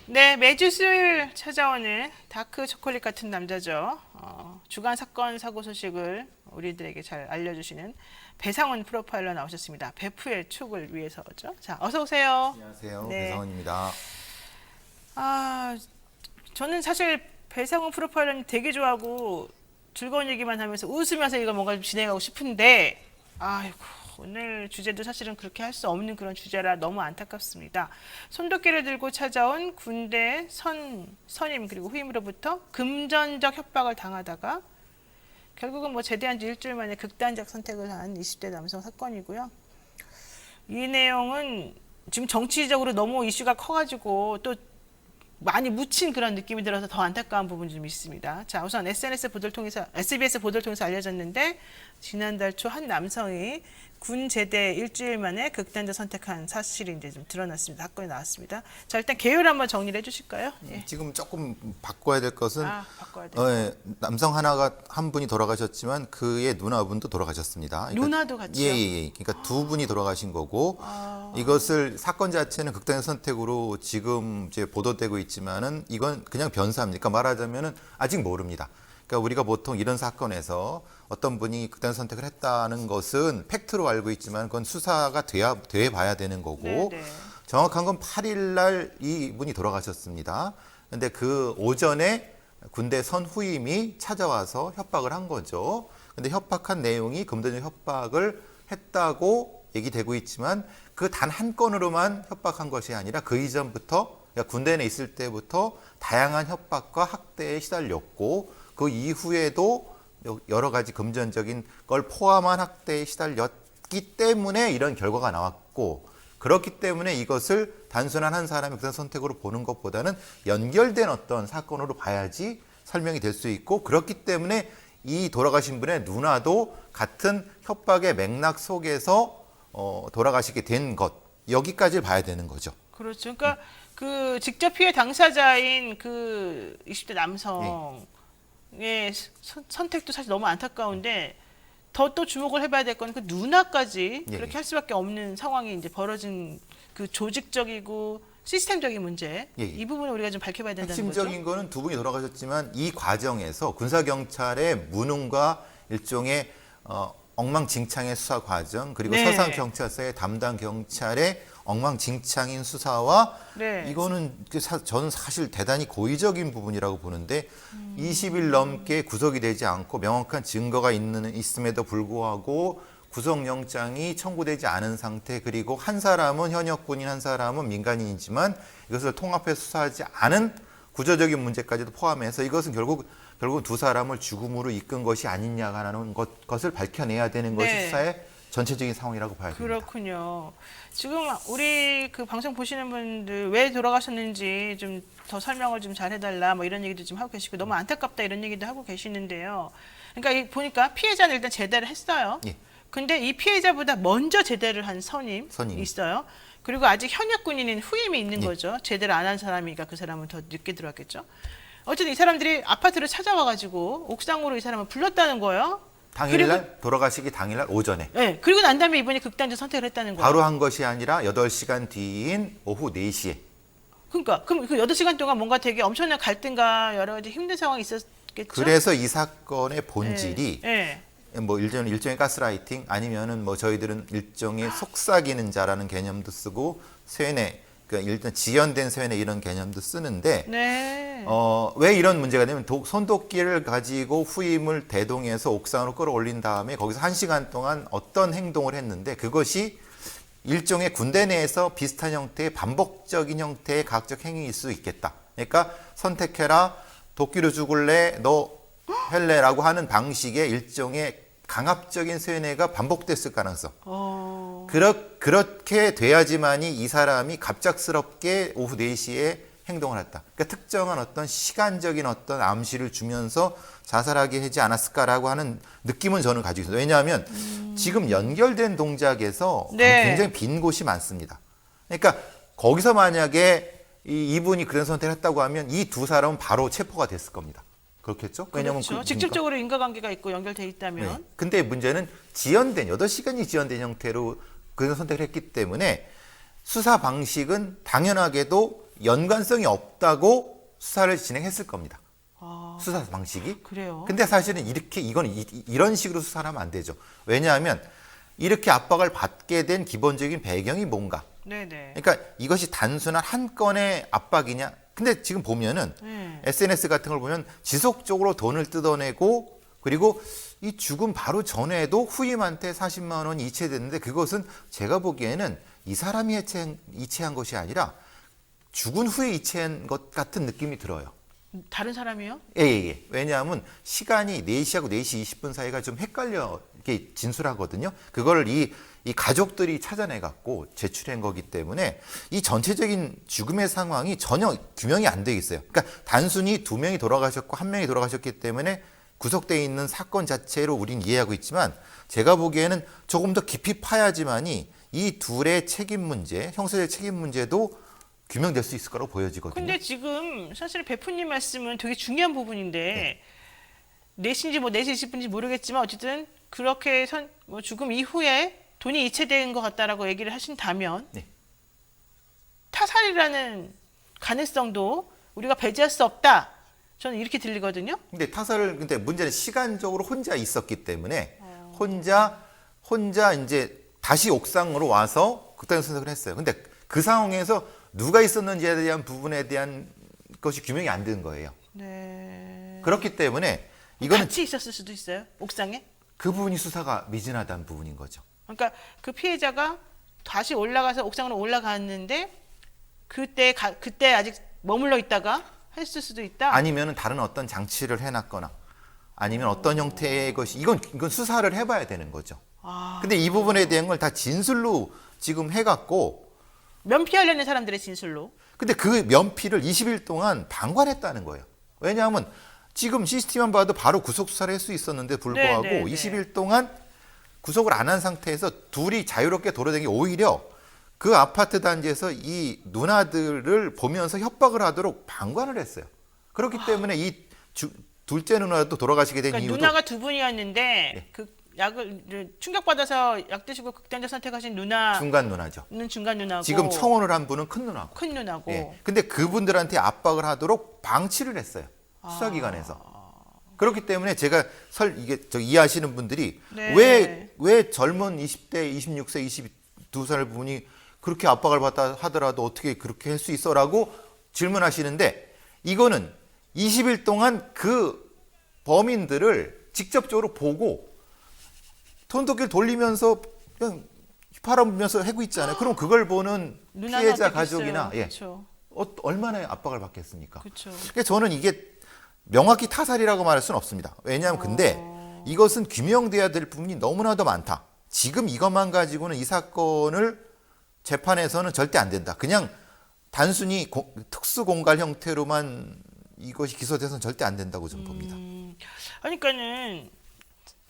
네, 매주 수요일 찾아오는 다크 초콜릿 같은 남자죠. 주간 사건 사고 소식을 우리들에게 잘 알려주시는 배상훈 프로파일러 나오셨습니다. 베프의 촉을 위해서죠. 자, 어서 오세요. 안녕하세요. 네. 배상훈입니다. 아, 저는 사실 배상훈 프로파일러님 되게 좋아하고 즐거운 얘기만 하면서 웃으면서 이거 뭔가 좀 진행하고 싶은데, 아이고, 오늘 주제도 사실은 그렇게 할 수 없는 그런 주제라 너무 안타깝습니다. 손도끼를 들고 찾아온 군대 선임 그리고 후임으로부터 금전적 협박을 당하다가 결국은 뭐 제대한 지 일주일 만에 극단적 선택을 한 20대 남성 사건이고요. 이 내용은 지금 정치적으로 너무 이슈가 커가지고 또 많이 묻힌 그런 느낌이 들어서 더 안타까운 부분이 좀 있습니다. 자, 우선 SBS 보도를 통해서 알려졌는데 지난달 초 한 남성이 군 제대 일주일 만에 극단적 선택한 사실이 이제 좀 드러났습니다. 사건이 나왔습니다. 자, 일단 개요를 한번 정리를 해주실까요? 예. 지금 조금 바꿔야 될 것은 바꿔야 돼요. 남성 한 분이 돌아가셨지만 그의 누나분도 돌아가셨습니다. 그러니까, 누나도 같이요? 예. 그러니까 두 분이 돌아가신 거고 이것을 사건 자체는 극단적 선택으로 지금 이제 보도되고 있지만은 이건 그냥 변사입니다. 그러니까 말하자면은 아직 모릅니다. 그러니까 우리가 보통 이런 사건에서 어떤 분이 극단적 선택을 했다는 것은 팩트로 알고 있지만 그건 수사가 돼 봐야 되는 거고 네네. 정확한 건 8일 날 이분이 돌아가셨습니다. 근데 그 오전에 군대 선후임이 찾아와서 협박을 한 거죠. 근데 협박한 내용이 금전적 협박을 했다고 얘기되고 있지만 그 단 한 건으로만 협박한 것이 아니라 그 이전부터 그러니까 군대 내 있을 때부터 다양한 협박과 학대에 시달렸고 그 이후에도 여러 가지 금전적인 걸 포함한 학대에 시달렸기 때문에 이런 결과가 나왔고 그렇기 때문에 이것을 단순한 한 사람의 그런 선택으로 보는 것보다는 연결된 어떤 사건으로 봐야지 설명이 될 수 있고 그렇기 때문에 이 돌아가신 분의 누나도 같은 협박의 맥락 속에서 돌아가시게 된 것 여기까지를 봐야 되는 거죠. 그렇죠. 그러니까 그 직접 피해 당사자인 그 20대 남성 선택도 사실 너무 안타까운데 더 또 주목을 해봐야 될 건 그 누나까지 예. 그렇게 할 수밖에 없는 상황이 이제 벌어진 그 조직적이고 시스템적인 문제 예. 이 부분을 우리가 좀 밝혀봐야 된다는 핵심적인 거죠. 거는 두 분이 돌아가셨지만 이 과정에서 군사경찰의 무능과 일종의 엉망진창의 수사 과정 그리고 네. 서산경찰서의 담당 경찰의 엉망진창인 수사와 네. 이거는 저는 사실 대단히 고의적인 부분이라고 보는데 20일 넘게 구속이 되지 않고 명확한 증거가 있음에도 불구하고 구속영장이 청구되지 않은 상태 그리고 한 사람은 현역 군인 한 사람은 민간인이지만 이것을 통합해서 수사하지 않은 구조적인 문제까지도 포함해서 이것은 결국 두 사람을 죽음으로 이끈 것이 아니냐라는 것을 밝혀내야 되는 것이 네. 수사의 전체적인 상황이라고 봐야 됩니다. 그렇군요. 지금 우리 그 방송 보시는 분들 왜 돌아가셨는지 좀 더 설명을 좀 잘해달라 뭐 이런 얘기도 좀 하고 계시고 너무 안타깝다 이런 얘기도 하고 계시는데요. 그러니까 보니까 피해자는 일단 제대를 했어요. 예. 근데 이 피해자보다 먼저 제대를 한 선임이 있어요. 그리고 아직 현역 군인인 후임이 있는 예. 거죠. 제대를 안 한 사람이니까 그 사람은 더 늦게 들어왔겠죠. 어쨌든 이 사람들이 아파트를 찾아와가지고 옥상으로 이 사람을 불렀다는 거예요. 당일날 돌아가시기 당일날 오전에 네, 그리고 난 다음에 이번에 극단적 선택을 했다는 거예요. 바로 한 것이 아니라 8시간 뒤인 오후 4시에 그러니까 그럼 그 8시간 동안 뭔가 되게 엄청난 갈등과 여러 가지 힘든 상황이 있었겠죠. 그래서 이 사건의 본질이 네. 뭐 일종의 가스라이팅 아니면은 뭐 저희들은 일종의 속삭이는 자라는 개념도 쓰고 쇠뇌 그러니까 일단 지연된 쇠뇌 이런 개념도 쓰는데 네. 왜 이런 문제가 되면 손도끼를 가지고 후임을 대동해서 옥상으로 끌어올린 다음에 거기서 1시간 동안 어떤 행동을 했는데 그것이 일종의 군대 내에서 비슷한 형태의 반복적인 형태의 과학적 행위일 수 있겠다. 그러니까 선택해라, 도끼로 죽을래, 너 할래라고 하는 방식의 일종의 강압적인 쇠뇌가 반복됐을 가능성. 그렇게 돼야지만이 이 사람이 갑작스럽게 오후 4시에 행동을 했다. 그러니까 특정한 어떤 시간적인 어떤 암시를 주면서 자살하게 하지 않았을까라고 하는 느낌은 저는 가지고 있어요. 왜냐하면 지금 연결된 동작에서 네. 굉장히 빈 곳이 많습니다. 그러니까 거기서 만약에 이분이 그런 선택을 했다고 하면 이 두 사람은 바로 체포가 됐을 겁니다. 그렇겠죠? 왜냐면 그렇죠. 직접적으로 인과관계가 있고 연결돼 있다면. 네. 근데 문제는 8시간이 지연된 형태로 그런 선택을 했기 때문에 수사 방식은 당연하게도 연관성이 없다고 수사를 진행했을 겁니다. 아, 수사 방식이. 그래요. 근데 사실은 이런 식으로 수사를 하면 안 되죠. 왜냐하면 이렇게 압박을 받게 된 기본적인 배경이 뭔가. 네네. 그러니까 이것이 단순한 한 건의 압박이냐. 근데 지금 보면은 SNS 같은 걸 보면 지속적으로 돈을 뜯어내고 그리고 이 죽음 바로 전에도 후임한테 40만 원이 이체됐는데 그것은 제가 보기에는 이 사람이 이체한 것이 아니라 죽은 후에 이체한 것 같은 느낌이 들어요. 다른 사람이요? 예. 왜냐하면 시간이 4시하고 4시 20분 사이가 좀 헷갈려 이렇게 진술하거든요. 그걸 이 가족들이 찾아내 갖고 제출한 거기 때문에 이 전체적인 죽음의 상황이 전혀 규명이 안 돼 있어요. 그러니까 단순히 2명이 돌아가셨고 1명이 돌아가셨기 때문에 구속되어 있는 사건 자체로 우린 이해하고 있지만 제가 보기에는 조금 더 깊이 파야지만이 이 둘의 책임 문제, 형사적 책임 문제도 규명될 수 있을 거라고 보여지거든요. 근데 지금 사실 베프님 말씀은 되게 중요한 부분인데 4시인지 뭐 4시 20분인지 모르겠지만 어쨌든 그렇게 뭐 죽음 이후에 돈이 이체된 것 같다라고 얘기를 하신다면 네. 타살이라는 가능성도 우리가 배제할 수 없다. 저는 이렇게 들리거든요. 근데 문제는 시간적으로 혼자 있었기 때문에 혼자 이제 다시 옥상으로 와서 극단 선택을 했어요. 근데 그 상황에서 누가 있었는지에 대한 부분에 대한 것이 규명이 안 된 거예요. 네. 그렇기 때문에 이거는 같이 있었을 수도 있어요. 옥상에. 그 부분이 수사가 미진하다는 부분인 거죠. 그러니까 그 피해자가 다시 올라가서 옥상으로 올라갔는데 그때 아직 머물러 있다가 했을 수도 있다. 아니면은 다른 어떤 장치를 해놨거나 아니면 어떤 형태의 것이 이건 수사를 해봐야 되는 거죠. 근데 이 부분에 대한 걸 다 진술로 지금 해갖고 면피하려는 사람들의 진술로. 근데 그 면피를 20일 동안 방관했다는 거예요. 왜냐하면 지금 CCTV만 봐도 바로 구속 수사를 할 수 있었는데 불구하고 네. 20일 동안 구속을 안 한 상태에서 둘이 자유롭게 돌아다니기 오히려 그 아파트 단지에서 이 누나들을 보면서 협박을 하도록 방관을 했어요. 그렇기 때문에 이 둘째 누나도 돌아가시게 된 그러니까 이유도 누나가 두 분이었는데 그 약을 충격받아서 약 드시고 극단적 선택하신 누나는 중간 누나죠. 중간 누나고 지금 청혼을 한 분은 큰 누나고. 큰 누나고. 예. 근데 그분들한테 압박을 하도록 방치를 했어요. 수사기관에서. 그렇기 때문에 제가 이해하시는 분들이 네. 왜 젊은 20대, 26세, 22살 분이 그렇게 압박을 받다 하더라도 어떻게 그렇게 할 수 있어라고 질문하시는데 이거는 20일 동안 그 범인들을 직접적으로 보고 손도끼를 돌리면서 그냥 휘파람으면서 하고 있잖아요. 그럼 그걸 보는 누나는 피해자 어떻겠어요? 가족이나 그렇죠. 얼마나 압박을 받겠습니까? 그렇죠. 그러니까 저는 이게 명확히 타살이라고 말할 수는 없습니다. 왜냐하면 근데 이것은 규명돼야 될 부분이 너무나도 많다. 지금 이것만 가지고는 이 사건을 재판에서는 절대 안 된다. 그냥 단순히 특수공갈 형태로만 이것이 기소돼서는 절대 안 된다고 저는 봅니다. 그러니까는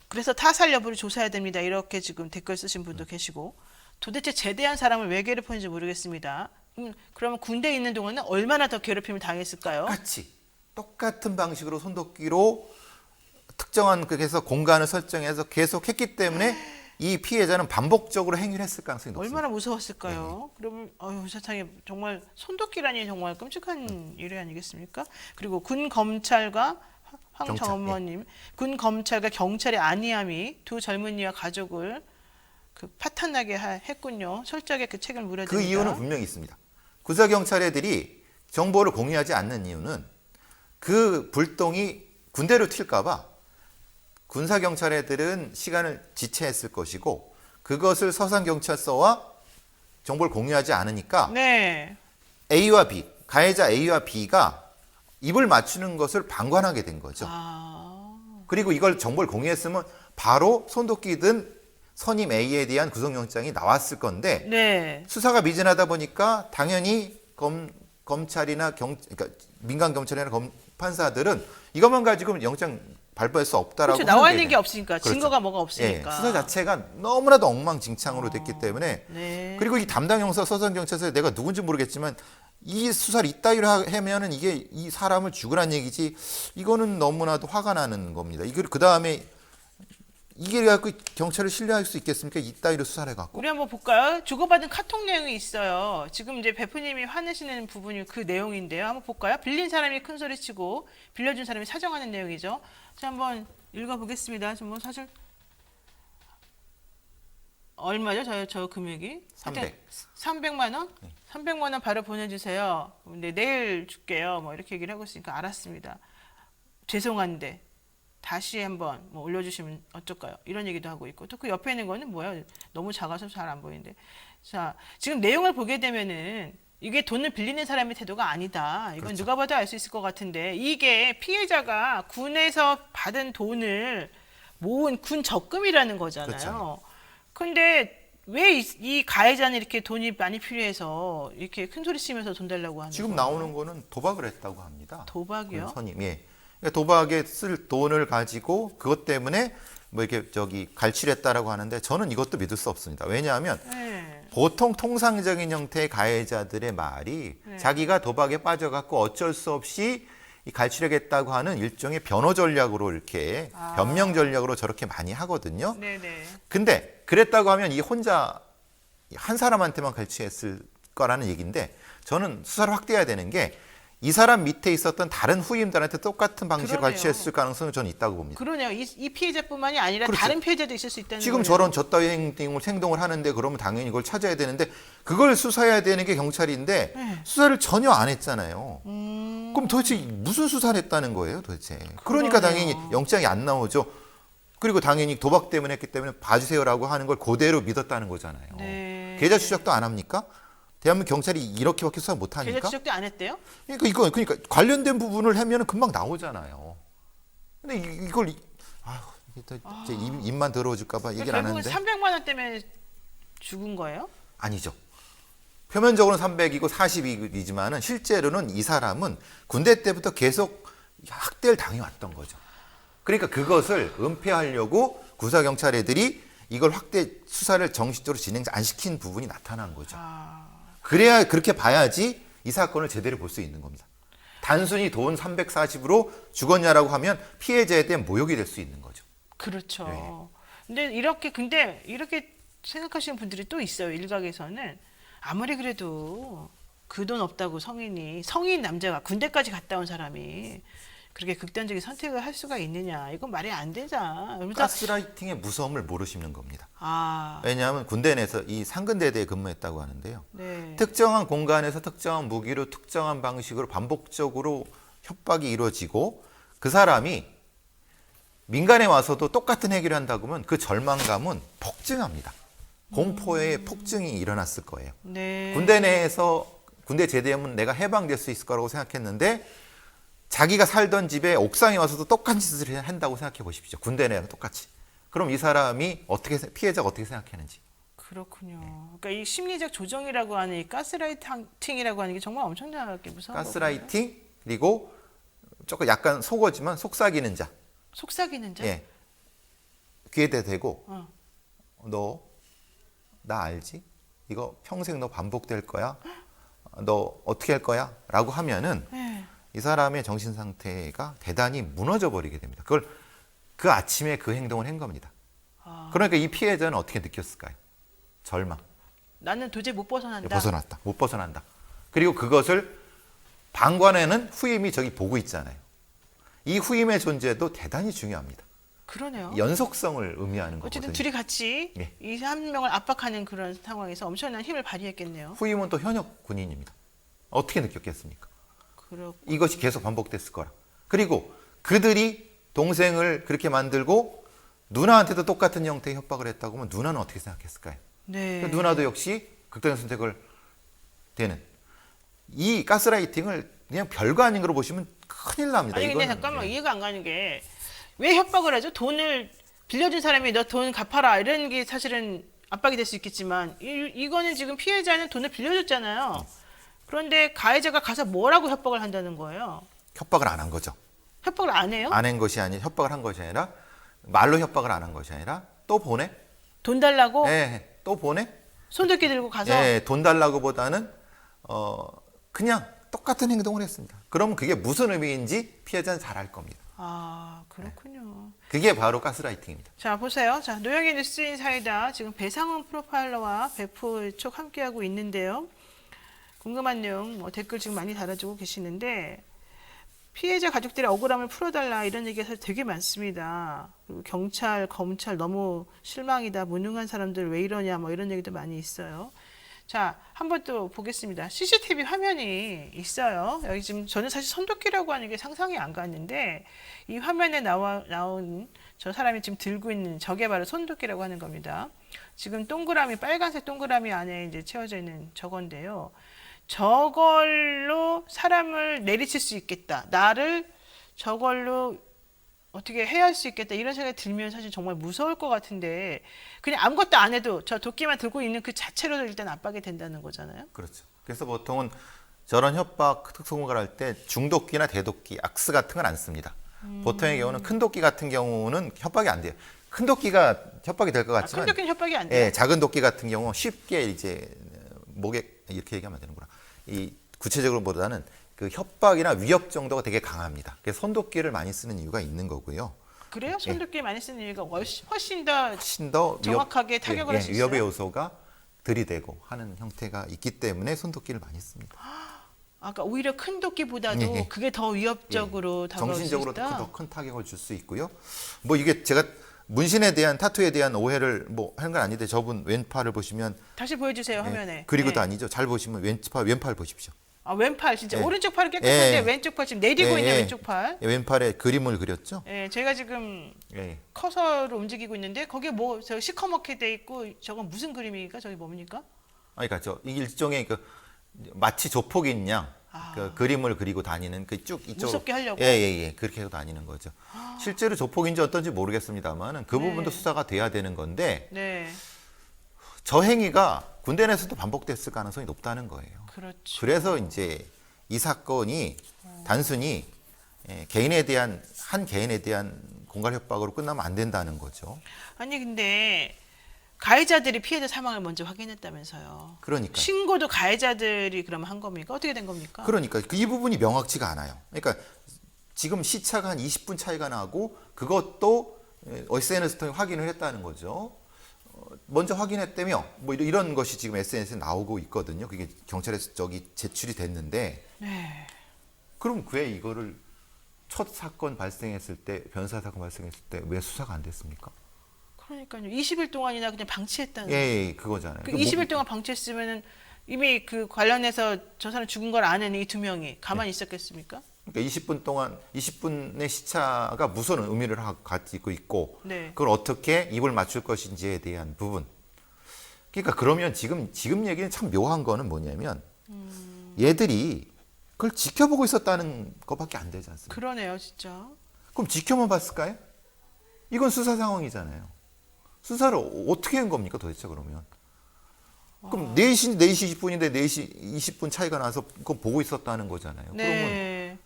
그래서 타살 여부를 조사해야 됩니다. 이렇게 지금 댓글 쓰신 분도 계시고 도대체 제대한 사람을 왜 괴롭혔는지 모르겠습니다. 그러면 군대에 있는 동안은 얼마나 더 괴롭힘을 당했을까요? 똑같은 방식으로 손도끼로 특정한 그래서 공간을 설정해서 계속 했기 때문에 이 피해자는 반복적으로 행위를 했을 가능성이 높습니다. 얼마나 무서웠을까요? 그러면 세상에 정말 손도끼라니 정말 끔찍한 일이 아니겠습니까? 그리고 군 검찰과 황정원님, 군 검찰과 경찰의 안이함이 두 젊은이와 가족을 그 파탄나게 했군요. 철저하게 그 책임을 물어야 그 됩니다. 이유는 분명히 있습니다. 구사 경찰애들이 정보를 공유하지 않는 이유는 그 불똥이 군대로 튈까봐 군사 경찰애들은 시간을 지체했을 것이고 그것을 서산 경찰서와 정보를 공유하지 않으니까 네. A와 B, 가해자 A와 B가 입을 맞추는 것을 방관하게 된 거죠. 그리고 이걸 정보를 공유했으면 바로 손도끼든 선임 A에 대한 구속영장이 나왔을 건데 네. 수사가 미진하다 보니까 당연히 검찰이나 그러니까 민간 경찰이나 판사들은 이것만 가지고 영장 발부할 수 없다라고 그렇죠. 나와 하게 있는 게 돼요. 없으니까 그렇죠. 증거가 뭐가 없으니까. 수사 자체가 너무나도 엉망진창으로 됐기 때문에 네. 그리고 이 담당 형사 서산경찰서에 내가 누군지 모르겠지만 이 수사를 이따위로 하면은 이게 이 사람을 죽으란 얘기지 이거는 너무나도 화가 나는 겁니다. 이걸 그 다음에 이게 갖고 경찰을 신뢰할 수 있겠습니까? 이따위로 수사를 해갖고. 우리 한번 볼까요? 주고받은 카톡 내용이 있어요. 지금 이제 베프님이 화내시는 부분이 그 내용인데요. 한번 볼까요? 빌린 사람이 큰 소리 치고 빌려준 사람이 사정하는 내용이죠. 자, 한번 읽어보겠습니다. 뭐 사실 얼마죠? 저 금액이? 300만 원? 300만 원 바로 보내주세요. 근데 내일 줄게요. 뭐 이렇게 얘기를 하고 있으니까 알았습니다. 죄송한데 다시 한번 뭐 올려주시면 어쩔까요? 이런 얘기도 하고 있고 또 그 옆에 있는 거는 뭐야? 너무 작아서 잘 안 보이는데. 자, 지금 내용을 보게 되면은 이게 돈을 빌리는 사람의 태도가 아니다. 이건 그렇죠. 누가 봐도 알 수 있을 것 같은데 이게 피해자가 군에서 받은 돈을 모은 군 적금이라는 거잖아요. 그렇죠. 근데 왜 이 가해자는 이렇게 돈이 많이 필요해서 이렇게 큰 소리 치면서 돈 달라고 하는 지금 거예요? 나오는 거는 도박을 했다고 합니다. 도박이요? 선임, 예. 그러니까 도박에 쓸 돈을 가지고 그것 때문에 뭐 이렇게 갈취했다라고 하는데 저는 이것도 믿을 수 없습니다. 왜냐하면 네. 보통 통상적인 형태의 가해자들의 말이 자기가 도박에 빠져갖고 어쩔 수 없이 이 갈취하겠다고 하는 일종의 변호 전략으로 이렇게 변명 전략으로 저렇게 많이 하거든요. 네네. 근데 그랬다고 하면 이 혼자 한 사람한테만 갈취했을 거라는 얘기인데 저는 수사를 확대해야 되는 게 이 사람 밑에 있었던 다른 후임들한테 똑같은 방식으로 그러네요. 갈취했을 가능성이 저는 있다고 봅니다. 그러네요. 이 피해자뿐만이 아니라 그렇죠. 다른 피해자도 있을 수 있다는 지금 거예요. 저런 저따위 행동을 하는데 그러면 당연히 이걸 찾아야 되는데 그걸 수사해야 되는 게 경찰인데 네. 수사를 전혀 안 했잖아요. 그럼 도대체 무슨 수사를 했다는 거예요, 도대체? 그러니까 그러네요. 당연히 영장이 안 나오죠. 그리고 당연히 도박 때문에 했기 때문에 봐주세요라고 하는 걸 그대로 믿었다는 거잖아요. 네. 계좌 추적도 안 합니까? 대한민국 경찰이 이렇게밖에 수사 못 계좌 하니까? 추적도 안 했대요? 그러니까 관련된 부분을 하면 금방 나오잖아요. 근데 이걸 이제 입만 더러워질까봐 얘기를 안 결국은 하는데 300만 원 때문에 죽은 거예요? 아니죠. 표면적으로는 300이고 40이지만은 실제로는 이 사람은 군대 때부터 계속 학대를 당해왔던 거죠. 그러니까 그것을 은폐하려고 구사 경찰 애들이 이걸 확대 수사를 정식적으로 진행 안 시킨 부분이 나타난 거죠. 그래야 그렇게 봐야지 이 사건을 제대로 볼 수 있는 겁니다. 단순히 돈 340으로 죽었냐라고 하면 피해자에 대한 모욕이 될 수 있는 거죠. 그렇죠. 네. 근데 이렇게 생각하시는 분들이 또 있어요. 일각에서는 아무리 그래도 그 돈 없다고 성인 남자가 군대까지 갔다 온 사람이 그렇게 극단적인 선택을 할 수가 있느냐. 이건 말이 안 되잖아. 가스라이팅의 무서움을 모르시는 겁니다. 아, 왜냐하면 군대 내에서 이 상근대대에 근무했다고 하는데요. 네. 특정한 공간에서 특정한 무기로 특정한 방식으로 반복적으로 협박이 이루어지고 그 사람이 민간에 와서도 똑같은 해결을 한다고 하면 그 절망감은 폭증합니다. 공포의 폭증이 일어났을 거예요. 네. 군대 내에서 군대 제대하면 내가 해방될 수 있을 거라고 생각했는데 자기가 살던 집에 옥상에 와서도 똑같은 짓을 한다고 생각해 보십시오. 군대 내에서 똑같이. 그럼 이 사람이 피해자가 어떻게 생각하는지. 그렇군요. 그러니까 이 심리적 조정이라고 하는 이 가스라이팅이라고 하는 게 정말 엄청나게 무서운 거거든요. 가스라이팅 그리고 조금 약간 속어지만 속삭이는 자. 속삭이는 자? 예. 귀에다 대고 어. 너 나 알지? 이거 평생 너 반복될 거야. 너 어떻게 할 거야? 라고 하면은 네. 이 사람의 정신 상태가 대단히 무너져 버리게 됩니다. 그걸 그 아침에 그 행동을 한 겁니다. 그러니까 이 피해자는 어떻게 느꼈을까요? 절망. 나는 도저히 못 벗어난다. 벗어났다. 못 벗어난다. 그리고 그것을 방관에는 후임이 저기 보고 있잖아요. 이 후임의 존재도 대단히 중요합니다. 그러네요. 연속성을 의미하는 어쨌든 거거든요. 둘이 같이 예. 이 한 명을 압박하는 그런 상황에서 엄청난 힘을 발휘했겠네요. 후임은 또 현역 군인입니다. 어떻게 느꼈겠습니까? 그렇고 이것이 계속 반복됐을 거라. 그리고 그들이 동생을 그렇게 만들고 누나한테도 똑같은 형태의 협박을 했다고 하면 누나는 어떻게 생각했을까요? 네. 그 누나도 역시 극단적 선택을 되는 이 가스라이팅을 그냥 별거 아닌 거로 보시면 큰일 납니다. 아니 근데 이거는. 잠깐만 예. 이해가 안 가는 게 왜 협박을 하죠? 돈을 빌려준 사람이 너 돈 갚아라 이런 게 사실은 압박이 될 수 있겠지만 이거는 지금 피해자는 돈을 빌려줬잖아요. 그런데 가해자가 가서 뭐라고 협박을 한다는 거예요? 협박을 안 한 거죠. 협박을 안 해요? 안 한 것이 아니 협박을 한 것이 아니라 말로 협박을 안 한 것이 아니라 또 보내? 돈 달라고 예, 또 보내? 손들기 들고 가서 예, 돈 달라고보다는 그냥 똑같은 행동을 했습니다. 그럼 그게 무슨 의미인지 피해자는 잘 알 겁니다. 아, 그렇군요. 그게 바로 가스라이팅입니다. 자, 보세요. 자, 노영의 뉴스인 사이다. 지금 배상훈 프로파일러와 배포 쪽 함께하고 있는데요. 궁금한 내용 댓글 지금 많이 달아주고 계시는데 피해자 가족들의 억울함을 풀어달라 이런 얘기가 되게 많습니다. 그리고 경찰, 검찰 너무 실망이다. 무능한 사람들 왜 이러냐 뭐 이런 얘기도 많이 있어요. 자, 한번 또 보겠습니다. CCTV 화면이 있어요. 여기 지금 저는 사실 손도끼라고 하는 게 상상이 안 갔는데 이 화면에 나온 저 사람이 지금 들고 있는 저게 바로 손도끼라고 하는 겁니다. 지금 동그라미 빨간색 동그라미 안에 이제 채워져 있는 저건데요. 저걸로 사람을 내리칠 수 있겠다. 나를 저걸로 어떻게 해야 할 수 있겠다. 이런 생각이 들면 사실 정말 무서울 것 같은데 그냥 아무것도 안 해도 저 도끼만 들고 있는 그 자체로도 일단 압박이 된다는 거잖아요. 그렇죠. 그래서 보통은 저런 협박 특수공갈 할 때 중도끼나 대도끼, 악스 같은 건 안 씁니다. 보통의 경우는 큰 도끼 같은 경우는 협박이 안 돼요. 큰 도끼가 협박이 될 것 같지만 큰 도끼는 협박이 안 돼요. 예, 작은 도끼 같은 경우 쉽게 이제 목에 이렇게 얘기하면 되는구나. 이 구체적으로보다는 그 협박이나 위협 정도가 되게 강합니다. 그래서 손도끼를 많이 쓰는 이유가 있는 거고요. 그래요? 손도끼 많이 쓰는 이유가 훨씬 더 훨씬 더 정확하게 타격을 할 수 있어요. 위협의 요소가 들이대고 하는 형태가 있기 때문에 손도끼를 많이 씁니다. 아까 오히려 큰 도끼보다도 예. 그게 더 위협적으로 다가올 수 정신적으로도 있다. 더 큰 타격을 줄 수 있고요. 뭐 이게 제가 문신에 대한 타투에 대한 오해를 뭐 하는 건 아닌데 저분 왼팔을 보시면 다시 보여주세요 화면에. 그리고도 예. 아니죠. 잘 보시면 왼팔 보십시오. 아, 왼팔 진짜 예. 오른쪽 팔은 깨끗한데 예. 왼쪽 팔 지금 내리고 예, 있는 예. 왼쪽 팔. 왼팔에 그림을 그렸죠. 예, 제가 지금 예. 커서로 움직이고 있는데 거기에 뭐 저 시커멓게 돼 있고 저건 무슨 그림입니까? 저게 뭡니까? 그러니까 이게 일종의 그 마치 조폭인 양 아. 그 그림을 그리고 다니는 그 쭉 이쪽으로 무섭게 하려고? 예예예 그렇게 하고 다니는 거죠. 실제로 조폭인지 어떤지 모르겠습니다만은 그 네. 부분도 수사가 돼야 되는 건데 네, 저 행위가 군대 내에서도 반복됐을 가능성이 높다는 거예요. 그렇죠. 그래서 이제 이 사건이 단순히 개인에 대한 한 개인에 대한 공갈 협박으로 끝나면 안 된다는 거죠. 아니 근데 가해자들이 피해자 사망을 먼저 확인했다면서요. 그러니까 신고도 가해자들이 그럼 한 겁니까? 어떻게 된 겁니까? 그러니까 이 부분이 명확치가 않아요. 그러니까 지금 시차가 한 20분 차이가 나고 그것도 SNS 통해 확인을 했다는 거죠. 먼저 확인했다며 뭐 이런 것이 지금 SNS에 나오고 있거든요. 그게 경찰에서 제출이 됐는데 네. 그럼 왜 이거를 첫 사건 발생했을 때 변사 사건 발생했을 때 왜 수사가 안 됐습니까? 그러니까요. 20일 동안이나 그냥 방치했다는. 예, 그거잖아요. 그 20일 동안 방치했으면은 이미 그 관련해서 저 사람 죽은 걸 아는 이 두 명이 가만히 있었겠습니까? 그러니까 20분 동안 20분의 시차가 무슨 의미를 가지고 있고 네. 그걸 어떻게 입을 맞출 것인지에 대한 부분. 그러니까 그러면 지금 얘기는 참 묘한 거는 뭐냐면 얘들이 그걸 지켜보고 있었다는 것밖에 안 되지 않습니까? 그러네요, 진짜. 그럼 지켜만 봤을까요? 이건 수사 상황이잖아요. 수사를 어떻게 한 겁니까 도대체 그러면? 그럼 4시 20분인데 4시 20분 차이가 나서 그거 보고 있었다는 거잖아요. 그러면 네.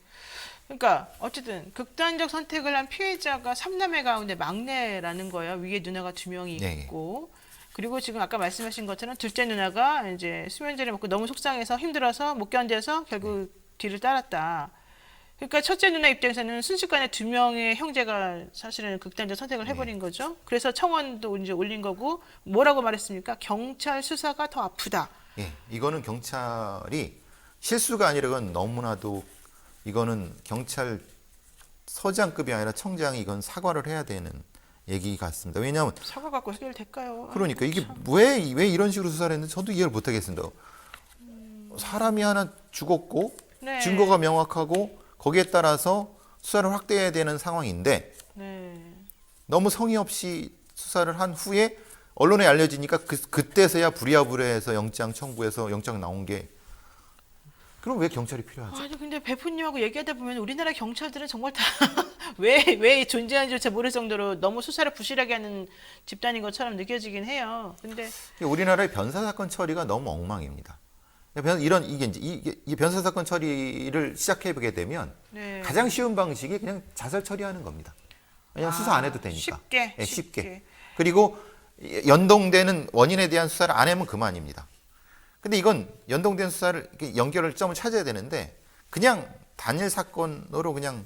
그러니까 어쨌든 극단적 선택을 한 피해자가 3남매 가운데 막내라는 거예요. 위에 누나가 2명이 네. 있고. 그리고 지금 아까 말씀하신 것처럼 둘째 누나가 이제 수면제를 먹고 너무 속상해서 힘들어서 못 견뎌서 결국 뒤를 따랐다. 그러니까 첫째 누나 입장에서는 순식간에 2명의 형제가 사실은 극단적 선택을 해버린 거죠. 그래서 청원도 이제 올린 거고 뭐라고 말했습니까? 경찰 수사가 더 아프다. 예, 이거는 경찰이 실수가 아니라 이건 너무나도 이거는 경찰 서장급이 아니라 청장이 이건 사과를 해야 되는 얘기 같습니다. 왜냐하면 사과 갖고 해결될까요? 그러니까 이게 왜 이런 식으로 수사를 했는지 저도 이해를 못 하겠습니다. 사람이 하나 죽었고 네. 증거가 명확하고 거기에 따라서 수사를 확대해야 되는 상황인데 네. 너무 성의 없이 수사를 한 후에 언론에 알려지니까 그때서야 부랴부랴해서 영장 청구해서 영장 나온 게 그럼 왜 경찰이 필요하죠? 아니 근데 베프님하고 얘기하다 보면 우리나라 경찰들은 정말 다 왜 존재하는지조차 모를 정도로 너무 수사를 부실하게 하는 집단인 것처럼 느껴지긴 해요. 근데 우리나라의 변사 사건 처리가 너무 엉망입니다. 이게 변사 사건 처리를 시작해 보게 되면 네. 가장 쉬운 방식이 그냥 자살 처리하는 겁니다. 그냥 수사 안 해도 되니까. 쉽게, 예, 쉽게. 그리고 연동되는 원인에 대한 수사를 안 하면 그만입니다. 근데 이건 연동된 수사를 연결점을 찾아야 되는데 그냥 단일 사건으로 그냥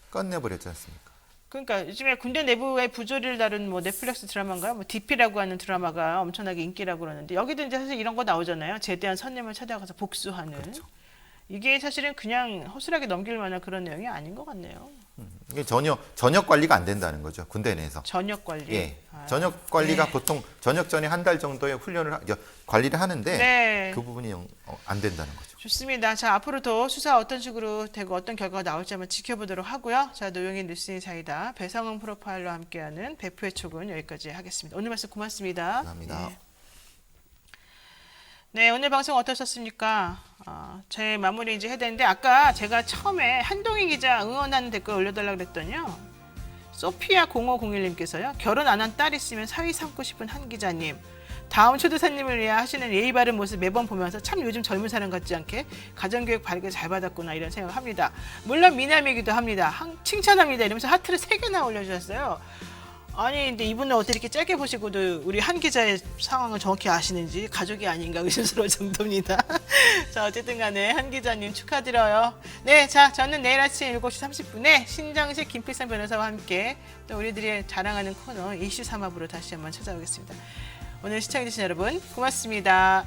끝내버렸지 않습니까? 그러니까 요즘에 군대 내부의 부조리를 다룬 뭐 넷플릭스 드라마인가요? 뭐 DP라고 하는 드라마가 엄청나게 인기라고 그러는데 여기도 이제 사실 이런 거 나오잖아요. 제대한 선임을 찾아가서 복수하는. 그렇죠. 이게 사실은 그냥 허술하게 넘길 만한 그런 내용이 아닌 것 같네요. 이게 전혀 저녁 관리가 안 된다는 거죠. 군대 내에서. 저녁 관리. 예. 아, 저녁 관리가 네. 보통 저녁 전에 한 달 정도의 관리를 하는데 네. 그 부분이 안 된다는 거죠. 좋습니다. 자, 앞으로도 수사 어떤 식으로 되고 어떤 결과가 나올지 한번 지켜보도록 하고요. 자, 노영희 뉴스인사이다 배성훈 프로파일러와 함께하는 배프의 촉은 여기까지 하겠습니다. 오늘 말씀 고맙습니다. 감사합니다. 네. 네, 오늘 방송 어떠셨습니까? 제 마무리 이제 해야 되는데 아까 제가 처음에 한동희 기자 응원하는 댓글 올려달라고 그랬더니요. 소피아 0501님께서요. 결혼 안 한 딸 있으면 사위 삼고 싶은 한 기자님. 다음 초대사님을 위해 하시는 예의 바른 모습 매번 보면서 참 요즘 젊은 사람 같지 않게 가정교육 바르게 잘 받았구나 이런 생각을 합니다. 물론 미남이기도 합니다. 칭찬합니다. 이러면서 하트를 3개나 올려주셨어요. 아니 근데 이분은 어떻게 이렇게 짧게 보시고도 우리 한 기자의 상황을 정확히 아시는지 가족이 아닌가 의심스러울 정도입니다. 자 어쨌든 간에 한 기자님 축하드려요. 네, 자 저는 내일 아침 7시 30분에 신정식 김필상 변호사와 함께 또 우리들이 자랑하는 코너 이슈 삼합으로 다시 한번 찾아오겠습니다. 오늘 시청해주신 여러분 고맙습니다.